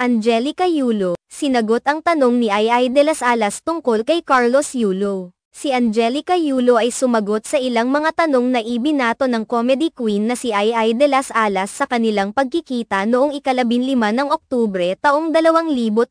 Angelica Yulo, sinagot ang tanong ni Ai de las Alas tungkol kay Carlos Yulo. Si Angelica Yulo ay sumagot sa ilang mga tanong na ibinato ng comedy queen na si Ai de las Alas sa kanilang pagkikita noong ika-15 ng Oktubre taong 2024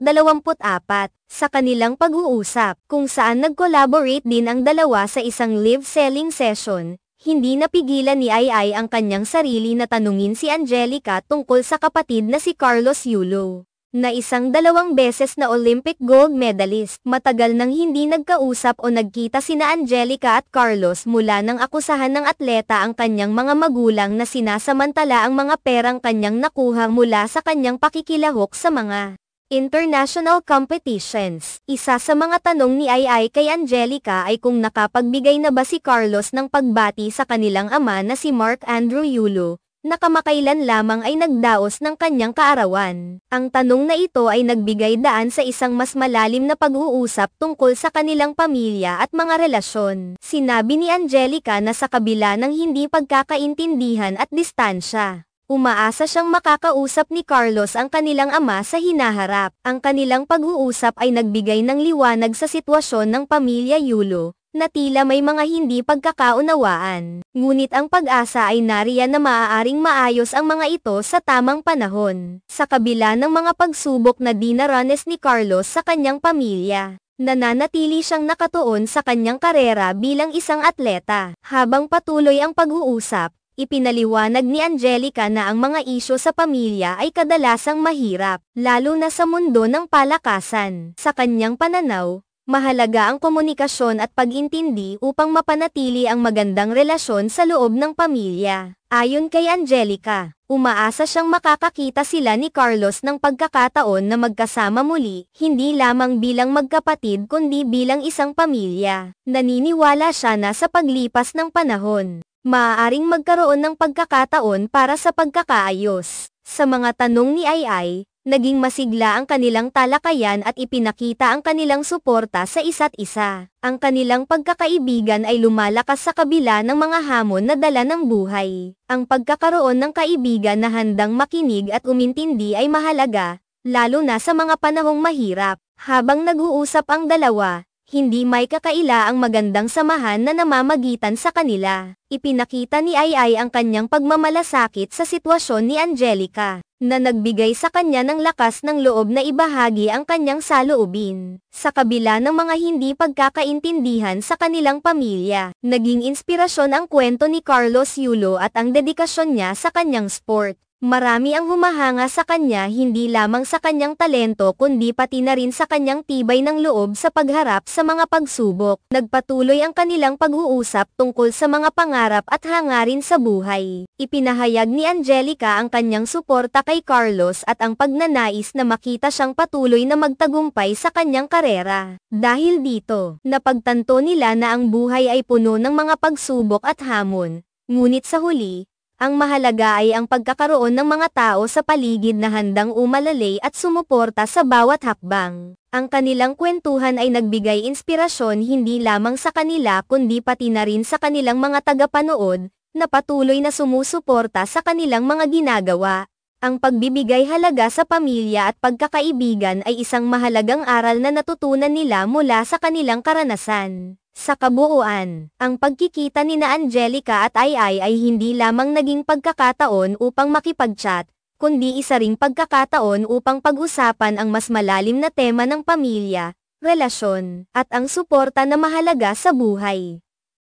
sa kanilang pag-uusap, kung saan nag-collaborate din ang dalawa sa isang live-selling session. Hindi napigilan ni Ai ang kanyang sarili na tanungin si Angelica tungkol sa kapatid na si Carlos Yulo, na isang 2 beses na Olympic gold medalist. Matagal nang hindi nagkausap o nagkita sina Angelica at Carlos mula nang akusahan ng atleta ang kanyang mga magulang na sinasamantala ang mga perang kanyang nakuha mula sa kanyang pakikilahok sa mga international competitions. Isa sa mga tanong ni Ai kay Angelica ay kung nakapagbigay na ba si Carlos ng pagbati sa kanilang ama na si Mark Andrew Yulo, na kamakailan lamang ay nagdaos ng kanyang kaarawan. Ang tanong na ito ay nagbigay daan sa isang mas malalim na pag-uusap tungkol sa kanilang pamilya at mga relasyon. Sinabi ni Angelica na sa kabila ng hindi pagkakaintindihan at distansya, umaasa siyang makakausap ni Carlos ang kanilang ama sa hinaharap. Ang kanilang pag-uusap ay nagbigay ng liwanag sa sitwasyon ng pamilya Yulo, na tila may mga hindi pagkakaunawaan. Ngunit ang pag-asa ay nariyan na maaaring maayos ang mga ito sa tamang panahon. Sa kabila ng mga pagsubok na dinaranas ni Carlos sa kanyang pamilya, nananatili siyang nakatuon sa kanyang karera bilang isang atleta. Habang patuloy ang pag-uusap, ipinaliwanag ni Angelica na ang mga isyu sa pamilya ay kadalasang mahirap, lalo na sa mundo ng palakasan. Sa kanyang pananaw, mahalaga ang komunikasyon at pag-intindi upang mapanatili ang magandang relasyon sa loob ng pamilya. Ayon kay Angelica, umaasa siyang makakakita sila ni Carlos ng pagkakataon na magkasama muli, hindi lamang bilang magkapatid kundi bilang isang pamilya. Naniniwala siya na sa paglipas ng panahon, maaaring magkaroon ng pagkakataon para sa pagkakaayos. Sa mga tanong ni Ai, naging masigla ang kanilang talakayan at ipinakita ang kanilang suporta sa isa't isa. Ang kanilang pagkakaibigan ay lumalakas sa kabila ng mga hamon na dala ng buhay. Ang pagkakaroon ng kaibigan na handang makinig at umintindi ay mahalaga, lalo na sa mga panahong mahirap. Habang nag-uusap ang dalawa, hindi may kakaila ang magandang samahan na namamagitan sa kanila. Ipinakita ni Ai ang kanyang pagmamalasakit sa sitwasyon ni Angelica, na nagbigay sa kanya ng lakas ng loob na ibahagi ang kanyang saloobin. Sa kabila ng mga hindi pagkakaintindihan sa kanilang pamilya, naging inspirasyon ang kwento ni Carlos Yulo at ang dedikasyon niya sa kanyang sport. Marami ang humahanga sa kanya hindi lamang sa kanyang talento kundi pati na rin sa kanyang tibay ng loob sa pagharap sa mga pagsubok. Nagpatuloy ang kanilang pag-uusap tungkol sa mga pangarap at hangarin sa buhay. Ipinahayag ni Angelica ang kanyang suporta kay Carlos at ang pagnanais na makita siyang patuloy na magtagumpay sa kanyang karera. Dahil dito, napagtanto nila na ang buhay ay puno ng mga pagsubok at hamon. Ngunit sa huli, ang mahalaga ay ang pagkakaroon ng mga tao sa paligid na handang umalalay at sumuporta sa bawat hakbang. Ang kanilang kwentuhan ay nagbigay inspirasyon hindi lamang sa kanila kundi pati na rin sa kanilang mga tagapanood, na patuloy na sumusuporta sa kanilang mga ginagawa. Ang pagbibigay halaga sa pamilya at pagkakaibigan ay isang mahalagang aral na natutunan nila mula sa kanilang karanasan. Sa kabuuan, ang pagkikita nina Angelica at Ai ay hindi lamang naging pagkakataon upang makipag-chat, kundi isa ring pagkakataon upang pag-usapan ang mas malalim na tema ng pamilya, relasyon, at ang suporta na mahalaga sa buhay.